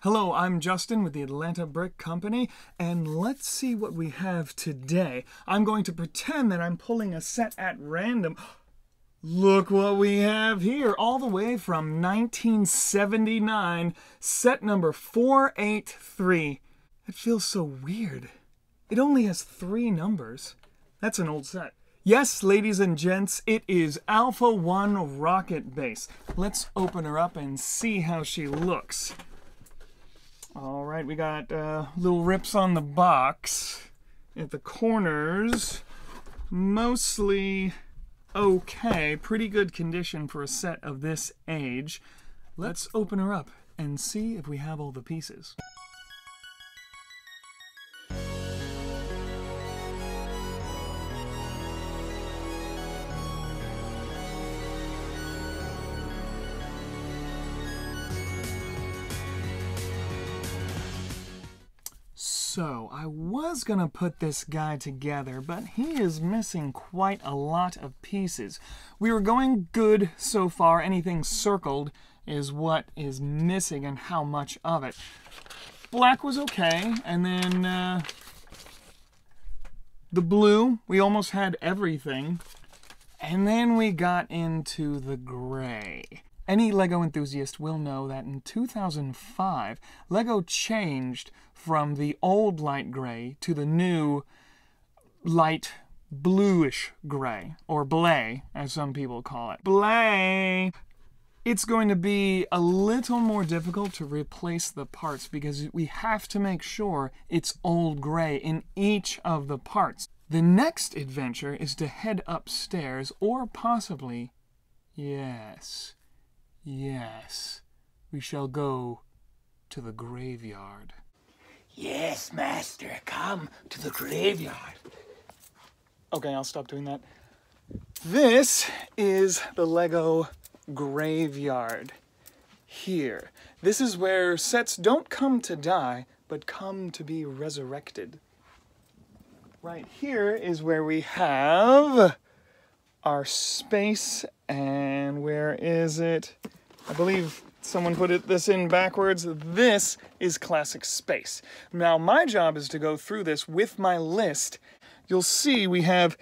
Hello, I'm Justin with the Atlanta Brick Company, and let's see what we have today. I'm going to pretend that I'm pulling a set at random. Look what we have here, all the way from 1979, set number 483. It feels so weird. It only has 3 numbers. That's an old set. Yes, ladies and gents, it is Alpha-1 rocket base. Let's open her up and see how she looks. All right, we got little rips on the box. At the corners, mostly okay. Pretty good condition for a set of this age. Let's open her up and see if we have all the pieces. So, I was gonna put this guy together, but he is missing quite a lot of pieces. We were going good so far. Anything circled is what is missing and how much of it. Black was okay, and then the blue, we almost had everything. And then we got into the gray. Any LEGO enthusiast will know that in 2005, LEGO changed from the old light gray to the new light bluish gray, or blay, as some people call it. Blay! It's going to be a little more difficult to replace the parts because we have to make sure it's old gray in each of the parts. The next adventure is to head upstairs, or possibly, yes, we shall go to the graveyard. Yes, master, come to the graveyard. Okay, I'll stop doing that. This is the LEGO graveyard. Here. This is where sets don't come to die, but come to be resurrected. Right here is where we have our space, and where is it? I believe someone put this in backwards. This is classic space. Now my job is to go through this with my list. You'll see we have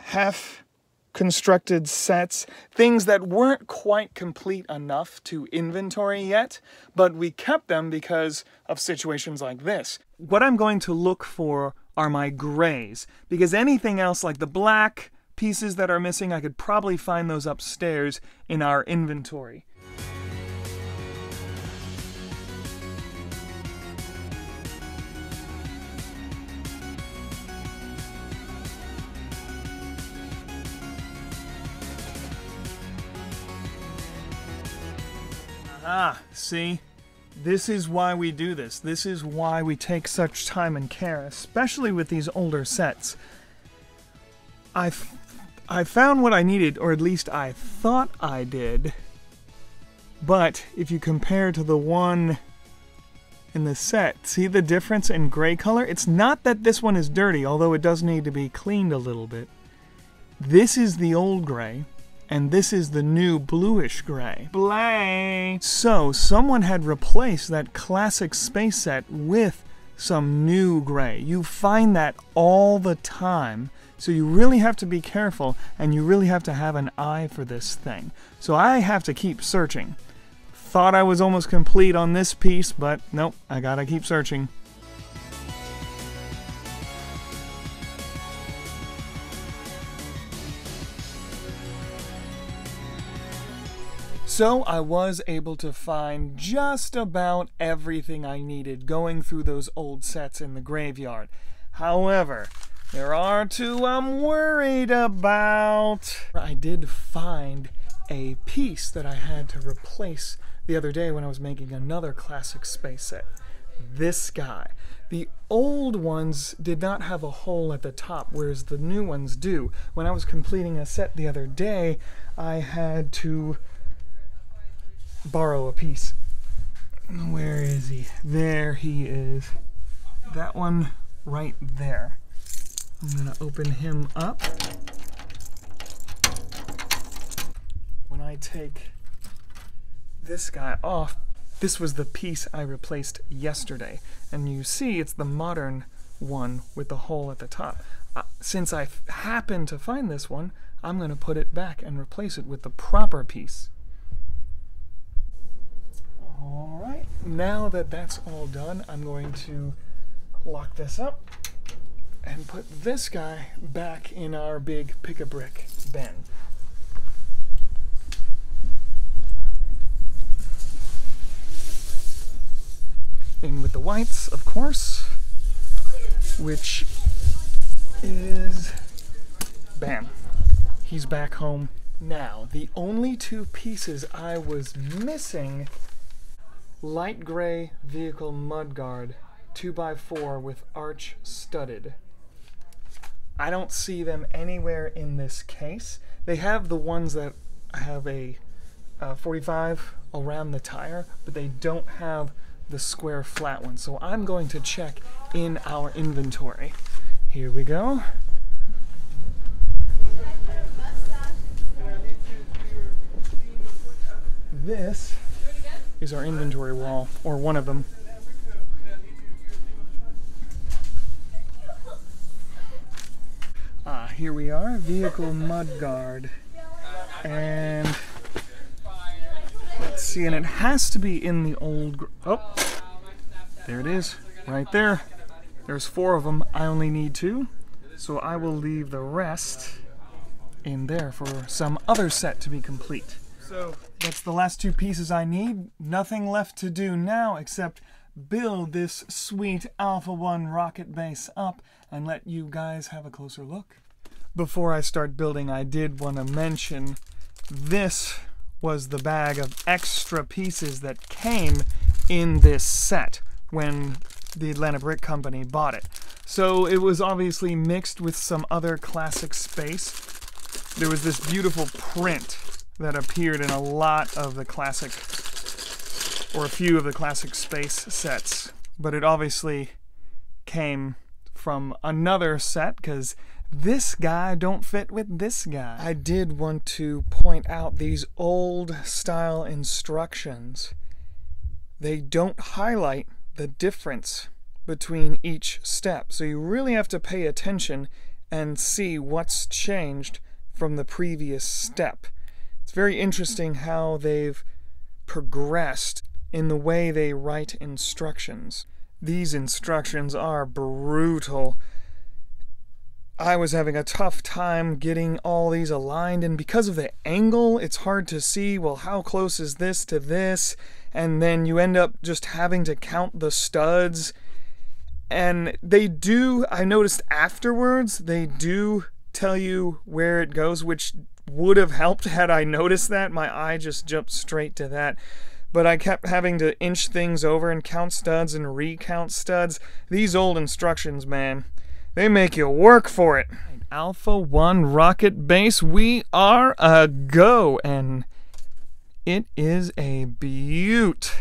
half constructed sets, things that weren't quite complete enough to inventory yet, but we kept them because of situations like this. What I'm going to look for are my grays, because anything else like the black pieces that are missing, I could probably find those upstairs in our inventory. Ah, see? This is why we do this. This is why we take such time and care, especially with these older sets. I found what I needed, or at least I thought I did, but if you compare to the one in the set, see the difference in gray color? It's not that this one is dirty, although it does need to be cleaned a little bit. This is the old gray, and this is the new bluish gray. Blay! So, someone had replaced that classic space set with some new gray. You find that all the time. So you really have to be careful, and you really have to have an eye for this thing. So I have to keep searching. Thought I was almost complete on this piece, but nope, I gotta keep searching. So I was able to find just about everything I needed going through those old sets in the graveyard. However, there are 2 I'm worried about. I did find a piece that I had to replace the other day when I was making another classic space set. This guy. The old ones did not have a hole at the top, whereas the new ones do. When I was completing a set the other day, I had to borrow a piece. Where is he? There he is. That one right there. I'm going to open him up. When I take this guy off, This was the piece I replaced yesterday, and you see it's the modern one with the hole at the top. Since I happened to find this one, I'm going to put it back and replace it with the proper piece. Alright, now that that's all done, I'm going to lock this up and put this guy back in our big pick-a-brick bin. In with the whites, of course, which is, bam, he's back home now. The only two pieces I was missing, light gray vehicle mudguard, 2x4 with arch studded. I don't see them anywhere in this case. They have the ones that have a 45 around the tire, but they don't have the square flat one. So I'm going to check in our inventory. Here we go. This is our inventory wall, or one of them. Here we are, vehicle mudguard. And let's see, and it has to be in the old, oh, there it is, right there. There's 4 of them, I only need 2, so I will leave the rest in there for some other set to be complete. So that's the last 2 pieces I need. Nothing left to do now except build this sweet Alpha-1 rocket base up and let you guys have a closer look. Before I start building, I did want to mention this was the bag of extra pieces that came in this set when the Atlanta Brick Company bought it. So it was obviously mixed with some other classic space. There was this beautiful print that appeared in a lot of the classic, or a few of the classic space sets, but it obviously came from another set because this guy don't fit with this guy. I did want to point out these old style instructions. They don't highlight the difference between each step, so you really have to pay attention and see what's changed from the previous step. It's very interesting how they've progressed in the way they write instructions. These instructions are brutal. I was having a tough time getting all these aligned, and because of the angle, it's hard to see, well, how close is this to this? And then you end up just having to count the studs. And they do, I noticed afterwards, they do tell you where it goes, which would have helped had I noticed that. My eye just jumped straight to that. But I kept having to inch things over and count studs and recount studs. These old instructions, man, they make you work for it. Alpha-1 rocket base, we are a go, and it is a beaut.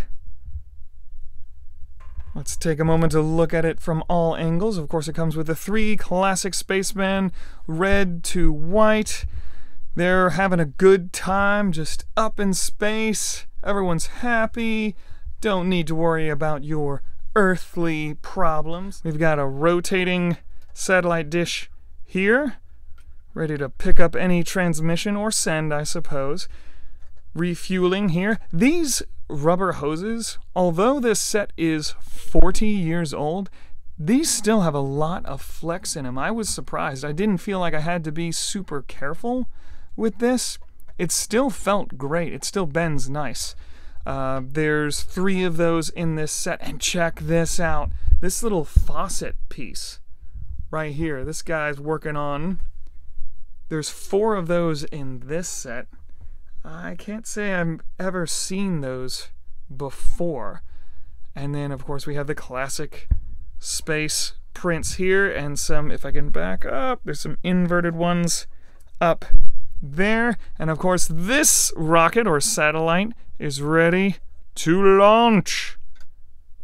Let's take a moment to look at it from all angles. Of course, it comes with the 3 classic spacemen, red to white. They're having a good time, just up in space. Everyone's happy. Don't need to worry about your earthly problems. We've got a rotating satellite dish here, ready to pick up any transmission or send, I suppose. Refueling here. These rubber hoses, although this set is 40 years old, these still have a lot of flex in them. I was surprised. I didn't feel like I had to be super careful with this. It still felt great. It still bends nice. There's 3 of those in this set, and check this out. This little faucet piece right here, this guy's working on. There's 4 of those in this set. I can't say I've ever seen those before. And then, of course, we have the classic space prints here, and some, if I can back up, there's some inverted ones up there. And of course, this rocket or satellite is ready to launch.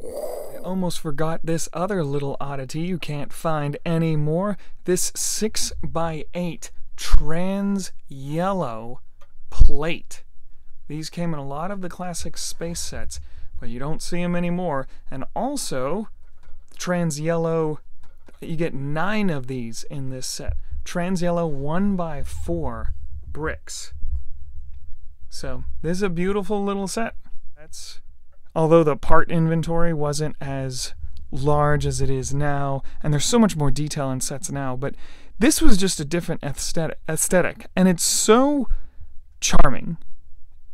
I almost forgot this other little oddity you can't find anymore. This 6x8 trans yellow plate. These came in a lot of the classic space sets, but you don't see them anymore. And also, trans yellow, you get 9 of these in this set. Trans yellow 1x4 bricks. So this is a beautiful little set. Although the part inventory wasn't as large as it is now, and there's so much more detail in sets now, but this was just a different aesthetic, and it's so charming.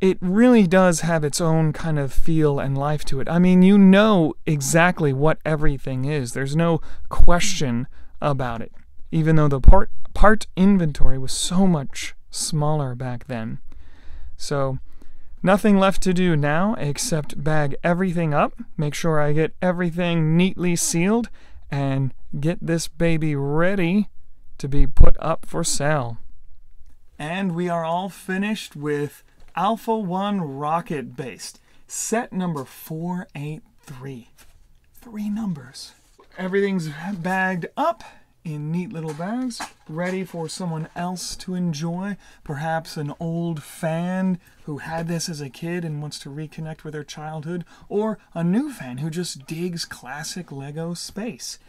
It really does have its own kind of feel and life to it. I mean, you know exactly what everything is. There's no question about it, even though the part inventory was so much smaller back then. So nothing left to do now except bag everything up, make sure I get everything neatly sealed, and get this baby ready to be put up for sale. And we are all finished with Alpha-1 rocket based, set number 483. 3 numbers. Everything's bagged up in neat little bags, ready for someone else to enjoy. Perhaps an old fan who had this as a kid and wants to reconnect with their childhood, or a new fan who just digs classic Lego space.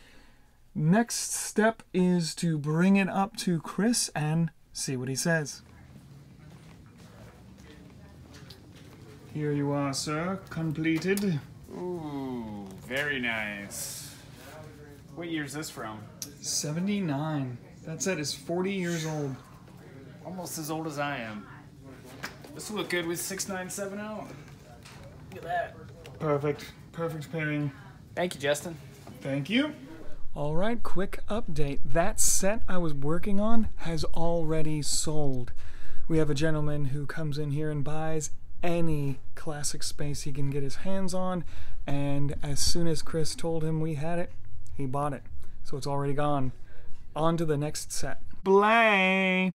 Next step is to bring it up to Chris and see what he says. Here you are, sir. Completed. Ooh, very nice. What year is this from? 79. That set is 40 years old. Almost as old as I am. This will look good with 6970. Look at that. Perfect. Perfect pairing. Thank you, Justin. Thank you. All right, quick update. That set I was working on has already sold. We have a gentleman who comes in here and buys any classic space he can get his hands on, and as soon as Chris told him we had it, he bought it. So it's already gone. On to the next set. Blay!